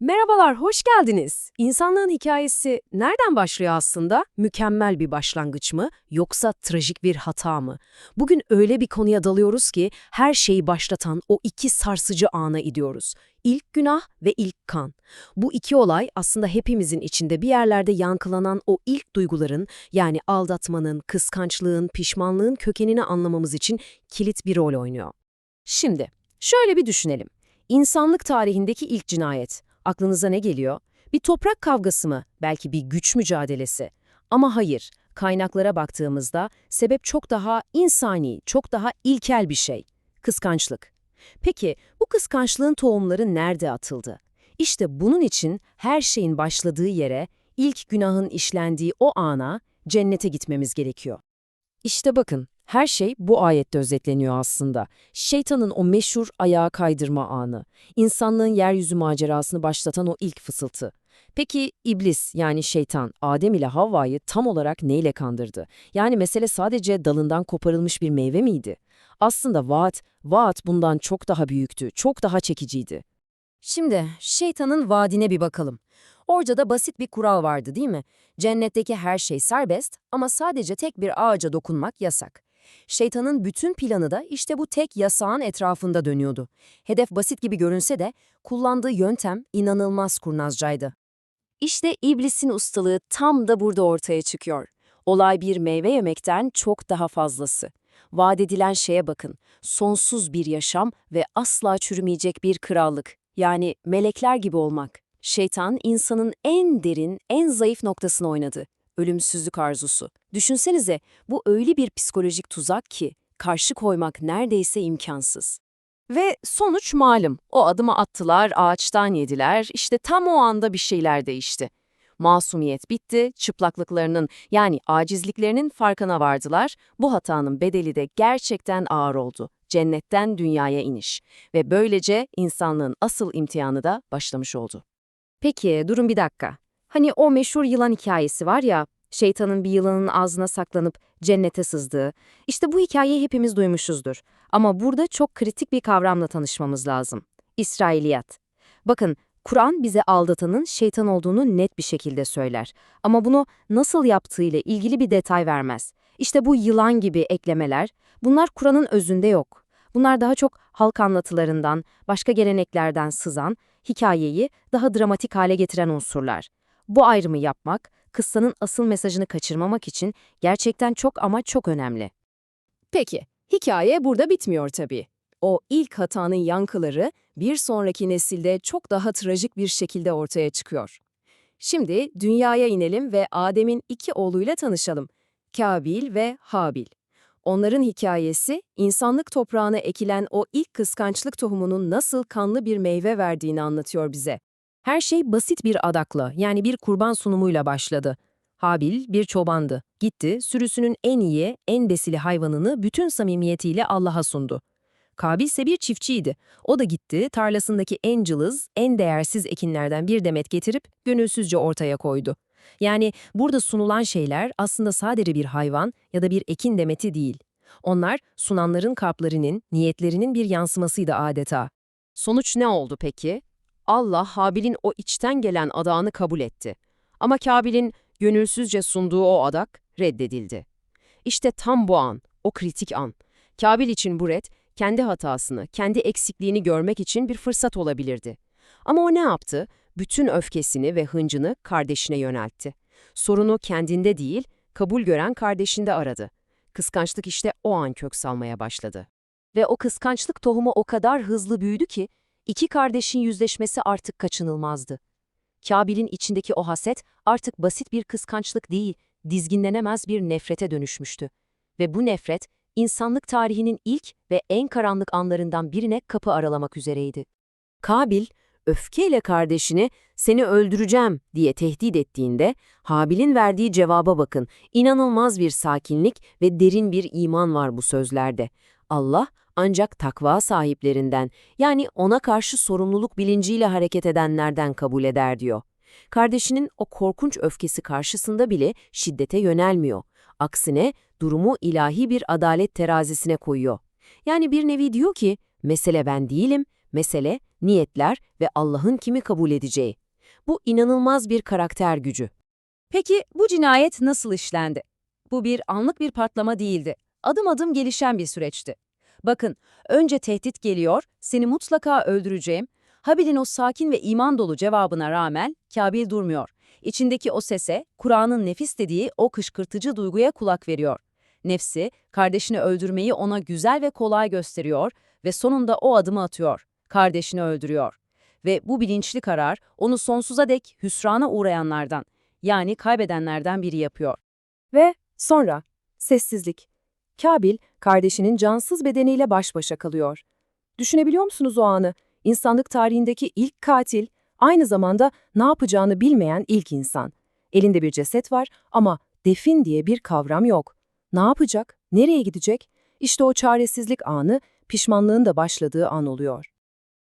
Merhabalar, hoş geldiniz. İnsanlığın hikayesi nereden başlıyor aslında? Mükemmel bir başlangıç mı, yoksa trajik bir hata mı? Bugün öyle bir konuya dalıyoruz ki her şeyi başlatan o iki sarsıcı ana gidiyoruz. İlk günah ve ilk kan. Bu iki olay aslında hepimizin içinde bir yerlerde yankılanan o ilk duyguların, yani aldatmanın, kıskançlığın, pişmanlığın kökenini anlamamız için kilit bir rol oynuyor. Şimdi, şöyle bir düşünelim. İnsanlık tarihindeki ilk cinayet. Aklınıza ne geliyor? Bir toprak kavgası mı? Belki bir güç mücadelesi. Ama hayır, kaynaklara baktığımızda sebep çok daha insani, çok daha ilkel bir şey. Kıskançlık. Peki bu kıskançlığın tohumları nerede atıldı? İşte bunun için her şeyin başladığı yere, ilk günahın işlendiği o ana, cennete gitmemiz gerekiyor. İşte bakın, her şey bu ayette özetleniyor aslında. Şeytanın o meşhur ayağa kaydırma anı, insanlığın yeryüzü macerasını başlatan o ilk fısıltı. Peki iblis, yani şeytan, Adem ile Havva'yı tam olarak neyle kandırdı? Yani mesele sadece dalından koparılmış bir meyve miydi? Aslında vaat bundan çok daha büyüktü, çok daha çekiciydi. Şimdi şeytanın vaadine bir bakalım. Orada da basit bir kural vardı, değil mi? Cennetteki her şey serbest ama sadece tek bir ağaca dokunmak yasak. Şeytanın bütün planı da işte bu tek yasağın etrafında dönüyordu. Hedef basit gibi görünse de kullandığı yöntem inanılmaz kurnazcaydı. İşte iblisin ustalığı tam da burada ortaya çıkıyor. Olay bir meyve yemekten çok daha fazlası. Vaat edilen şeye bakın, sonsuz bir yaşam ve asla çürümeyecek bir krallık. Yani melekler gibi olmak. Şeytan, insanın en derin, en zayıf noktasını oynadı. Ölümsüzlük arzusu. Düşünsenize, bu öyle bir psikolojik tuzak ki, karşı koymak neredeyse imkansız. Ve sonuç malum. O adımı attılar, ağaçtan yediler, işte tam o anda bir şeyler değişti. Masumiyet bitti, çıplaklıklarının yani acizliklerinin farkına vardılar. Bu hatanın bedeli de gerçekten ağır oldu. Cennetten dünyaya iniş. Ve böylece insanlığın asıl imtihanı da başlamış oldu. Peki, durun bir dakika. Hani o meşhur yılan hikayesi var ya, şeytanın bir yılanın ağzına saklanıp cennete sızdığı. İşte bu hikayeyi hepimiz duymuşuzdur. Ama burada çok kritik bir kavramla tanışmamız lazım. İsrailiyat. Bakın, Kur'an bize aldatanın şeytan olduğunu net bir şekilde söyler. Ama bunu nasıl yaptığıyla ilgili bir detay vermez. İşte bu yılan gibi eklemeler, bunlar Kur'an'ın özünde yok. Bunlar daha çok halk anlatılarından, başka geleneklerden sızan, hikayeyi daha dramatik hale getiren unsurlar. Bu ayrımı yapmak, kıssanın asıl mesajını kaçırmamak için gerçekten çok ama çok önemli. Peki, hikaye burada bitmiyor tabii. O ilk hatanın yankıları bir sonraki nesilde çok daha trajik bir şekilde ortaya çıkıyor. Şimdi dünyaya inelim ve Adem'in iki oğluyla tanışalım. Kabil ve Habil. Onların hikayesi, insanlık toprağına ekilen o ilk kıskançlık tohumunun nasıl kanlı bir meyve verdiğini anlatıyor bize. Her şey basit bir adakla, yani bir kurban sunumuyla başladı. Habil bir çobandı. Gitti, sürüsünün en iyi, en besili hayvanını bütün samimiyetiyle Allah'a sundu. Kabil ise bir çiftçiydi. O da gitti, tarlasındaki en cılız, en değersiz ekinlerden bir demet getirip gönülsüzce ortaya koydu. Yani burada sunulan şeyler aslında sadece bir hayvan ya da bir ekin demeti değil. Onlar sunanların kalplerinin, niyetlerinin bir yansımasıydı adeta. Sonuç ne oldu peki? Allah Habil'in o içten gelen adağını kabul etti. Ama Kabil'in gönülsüzce sunduğu o adak reddedildi. İşte tam bu an, o kritik an. Kabil için bu red, kendi hatasını, kendi eksikliğini görmek için bir fırsat olabilirdi. Ama o ne yaptı? Bütün öfkesini ve hıncını kardeşine yöneltti. Sorunu kendinde değil, kabul gören kardeşinde aradı. Kıskançlık işte o an kök salmaya başladı. Ve o kıskançlık tohumu o kadar hızlı büyüdü ki, iki kardeşin yüzleşmesi artık kaçınılmazdı. Kabil'in içindeki o haset artık basit bir kıskançlık değil, dizginlenemez bir nefrete dönüşmüştü. Ve bu nefret, insanlık tarihinin ilk ve en karanlık anlarından birine kapı aralamak üzereydi. Kabil, öfkeyle kardeşini "seni öldüreceğim" diye tehdit ettiğinde, Habil'in verdiği cevaba bakın. İnanılmaz bir sakinlik ve derin bir iman var bu sözlerde. Allah ancak takva sahiplerinden, yani ona karşı sorumluluk bilinciyle hareket edenlerden kabul eder diyor. Kardeşinin o korkunç öfkesi karşısında bile şiddete yönelmiyor. Aksine durumu ilahi bir adalet terazisine koyuyor. Yani bir nevi diyor ki, mesele ben değilim, Mesele, niyetler ve Allah'ın kimi kabul edeceği. Bu inanılmaz bir karakter gücü. Peki bu cinayet nasıl işlendi? Bu bir anlık bir patlama değildi. Adım adım gelişen bir süreçti. Bakın, önce tehdit geliyor, seni mutlaka öldüreceğim. Habil'in o sakin ve iman dolu cevabına rağmen Kabil durmuyor. İçindeki o sese, Kur'an'ın nefis dediği o kışkırtıcı duyguya kulak veriyor. Nefsi, kardeşini öldürmeyi ona güzel ve kolay gösteriyor ve sonunda o adımı atıyor. Kardeşini öldürüyor. Ve bu bilinçli karar onu sonsuza dek hüsrana uğrayanlardan, yani kaybedenlerden biri yapıyor. Ve sonra sessizlik. Kabil, kardeşinin cansız bedeniyle baş başa kalıyor. Düşünebiliyor musunuz o anı? İnsanlık tarihindeki ilk katil, aynı zamanda ne yapacağını bilmeyen ilk insan. Elinde bir ceset var ama defin diye bir kavram yok. Ne yapacak? Nereye gidecek? İşte o çaresizlik anı, pişmanlığın da başladığı an oluyor.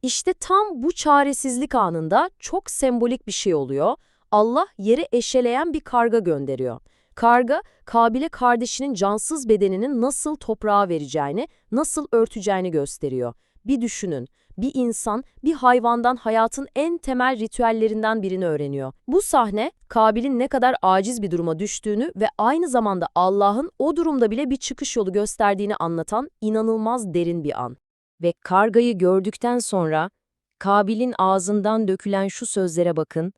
İşte tam bu çaresizlik anında çok sembolik bir şey oluyor. Allah yere eşeleyen bir karga gönderiyor. Karga, Kabil'e kardeşinin cansız bedeninin nasıl toprağa vereceğini, nasıl örteceğini gösteriyor. Bir düşünün, bir insan bir hayvandan hayatın en temel ritüellerinden birini öğreniyor. Bu sahne, Kabil'in ne kadar aciz bir duruma düştüğünü ve aynı zamanda Allah'ın o durumda bile bir çıkış yolu gösterdiğini anlatan inanılmaz derin bir an. Ve kargayı gördükten sonra Kabil'in ağzından dökülen şu sözlere bakın.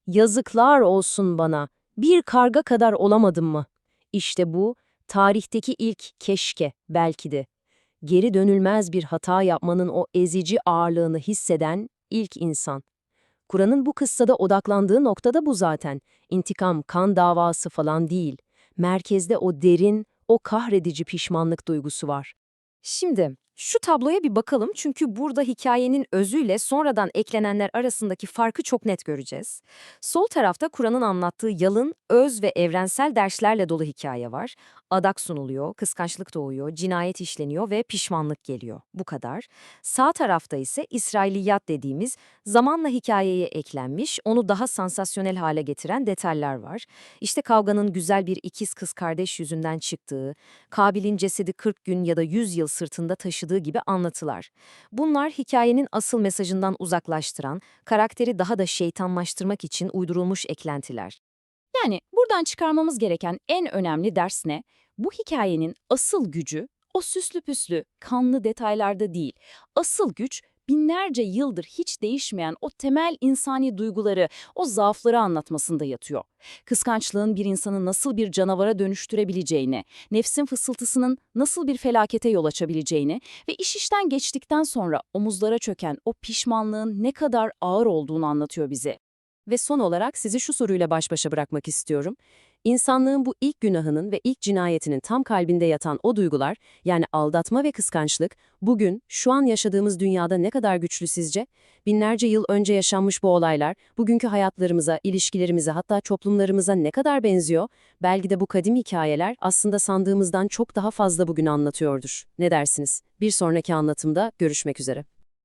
Yazıklar olsun bana, bir karga kadar olamadım mı? İşte bu, tarihteki ilk keşke belki de. Geri dönülmez bir hata yapmanın o ezici ağırlığını hisseden ilk insan. Kur'an'ın bu kıssada odaklandığı nokta da bu zaten. İntikam, kan davası falan değil. Merkezde o derin, o kahredici pişmanlık duygusu var. Şimdi şu tabloya bir bakalım çünkü burada hikayenin özüyle sonradan eklenenler arasındaki farkı çok net göreceğiz. Sol tarafta Kur'an'ın anlattığı yalın, öz ve evrensel derslerle dolu hikaye var. Adak sunuluyor, kıskançlık doğuyor, cinayet işleniyor ve pişmanlık geliyor. Bu kadar. Sağ tarafta ise İsrailiyat dediğimiz zamanla hikayeye eklenmiş, onu daha sansasyonel hale getiren detaylar var. İşte kavganın güzel bir ikiz kız kardeş yüzünden çıktığı, Kabil'in cesedi 40 gün ya da 100 yıl sırtında taşıdığı gibi anlatılar. Bunlar hikayenin asıl mesajından uzaklaştıran, karakteri daha da şeytanlaştırmak için uydurulmuş eklentiler. Yani buradan çıkarmamız gereken en önemli ders ne? Bu hikayenin asıl gücü o süslü püslü, kanlı detaylarda değil. Asıl güç binlerce yıldır hiç değişmeyen o temel insani duyguları, o zaafları anlatmasında yatıyor. Kıskançlığın bir insanı nasıl bir canavara dönüştürebileceğini, nefsin fısıltısının nasıl bir felakete yol açabileceğini ve iş işten geçtikten sonra omuzlara çöken o pişmanlığın ne kadar ağır olduğunu anlatıyor bize. Ve son olarak sizi şu soruyla baş başa bırakmak istiyorum. İnsanlığın bu ilk günahının ve ilk cinayetinin tam kalbinde yatan o duygular, yani aldatma ve kıskançlık, bugün, şu an yaşadığımız dünyada ne kadar güçlü sizce? Binlerce yıl önce yaşanmış bu olaylar, bugünkü hayatlarımıza, ilişkilerimize, hatta toplumlarımıza ne kadar benziyor? Belki de bu kadim hikayeler aslında sandığımızdan çok daha fazla bugün anlatıyordur. Ne dersiniz? Bir sonraki anlatımda görüşmek üzere.